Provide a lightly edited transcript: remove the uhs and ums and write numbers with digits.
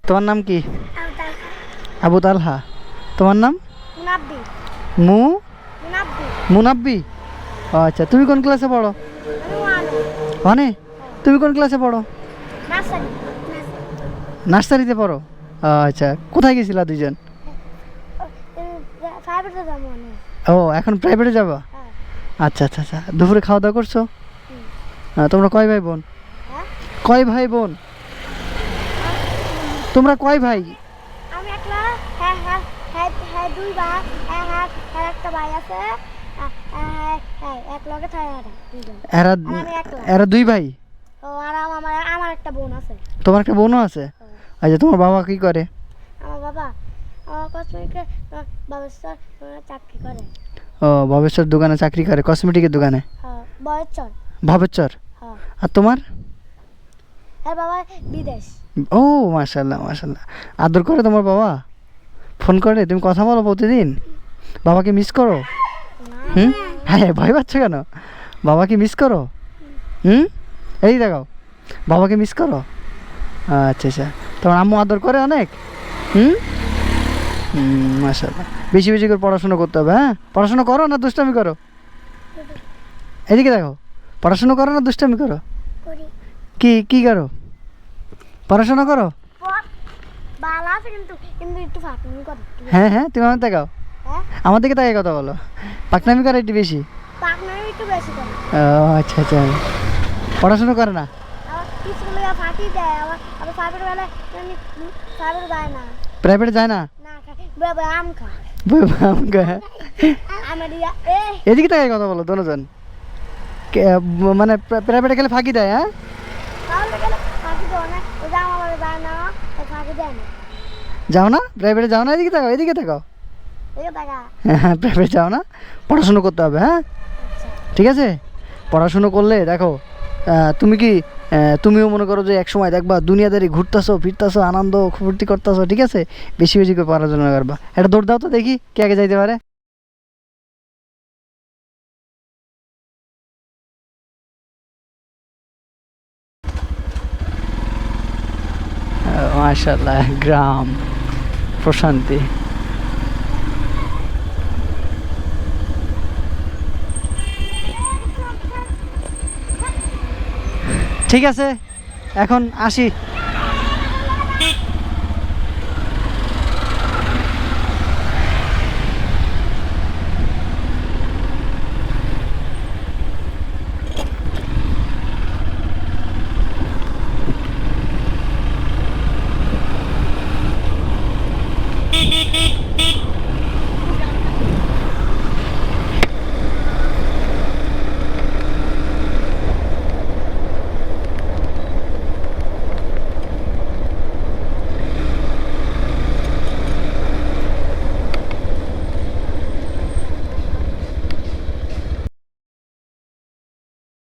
তোমার নাম কি? আবু তালহা। তোমার নাম? মুনাব্বি। ও আচ্ছা, তুমি কোন ক্লাসে পড়ো? ওয়ানে। তুমি কোন ক্লাসে পড়ো? নার্সারিতে পড়ো। আচ্ছা, কোথায় গেছিলা দুইজন? ও, এখন প্রাইভেটে যাবা? আচ্ছা আচ্ছা আচ্ছা। দুপুরে খাওয়া দাওয়া করছো? তোমরা কয় ভাই বোন? কয় ভাই বোন? তোমরা কয় ভাই? আমি একলা। হ্যাঁ হ্যাঁ হ্যাঁ হ্যাঁ দুই ভাই। হ্যাঁ হ্যাঁ হ্যাঁ একটা ভাই আছে। হ্যাঁ হ্যাঁ এক লগে থাকে দুইজন। এরা দুই ভাই? ও আর আমার একটা বোন আছে। তোমার একটা বোনও আছে? আচ্ছা, তোমার বাবা কি করে? আমার বাবা কসমেটিকের ব্যবস্থা চাকরি করে। ও, ভবেশ্বর দোকানে চাকরি করে, কসমেটিকের দোকানে। হ্যাঁ, বয়চর। ভবেশ্বর। হ্যাঁ। আর তোমার? আর বাবা বিদেশ। ও মাশাআল্লাহ মাশাআল্লাহ। আদর করে তোমার বাবা? ফোন করে? তুমি কথা বলো প্রতিদিন? বাবাকে মিস করো? হুম, হ্যাঁ, ভয় পাচ্ছ কেন? বাবাকে মিস করো? হুম, এই দেখাও, বাবাকে মিস করো। আচ্ছা আচ্ছা। তোমার আম্মু আদর করে অনেক? হুম হুম, মাশাআল্লাহ। বেশি বেশি করে পড়াশোনা করতে হবে। হ্যাঁ, পড়াশোনা করো না দুষ্টামি করো? এদিকে দেখো, পড়াশোনা করো না দুষ্টামি করো? কি কি করো? পড়াশোনা করো? বালা আছে কিন্তু কিন্তু একটু ফাঁকনি করে। হ্যাঁ হ্যাঁ, তুমি আমার দেখাও। হ্যাঁ, আমার দিকে তাকে কথা বলো। পাকনামি করে একটু বেশি? ফাঁকনি একটু বেশি করে। ও আচ্ছা আচ্ছা। পড়াশোনা করে না? আবার স্কুলে ফাঁকি দেয়। আবার ফাঁকের বেলা ফাঁকের যায় না। প্রাইভেটে যায় না? না খায়, আম খায়। আমার এদিকে তাকে কথা বলো দোনোজন। মানে প্রাইভেটে গেলে ফাঁকি দেয়? হ্যাঁ, তাহলে গেলে ফাঁকি দেয় না। ও জামা বলে যায় না, ফাঁকি দেয় না। যাও না প্রাইভেটে? যাও না? এদিকে তাকাও, এদিকে তাকাও। এই দেখা। হ্যাঁ, প্রাইভেট যাও না, পড়াশুনো করতে হবে। হ্যাঁ, ঠিক আছে। পড়াশুনো করলে দেখো, তুমি কি তুমিও মনে করো যে এক সময় দেখবা দুনিয়াদারি ঘুরতেছো ফিরতেছো, আনন্দ ফুর্তি করতেছো, ঠিক আছে? বেশি বেশি করে পড়াশোনা করবা। এটা দৌড় দাও তো দেখি কে আগে যাইতে পারে। মাশাআল্লাহ, গ্রাম, প্রশান্তি। ঠিক আছে, এখন আসি।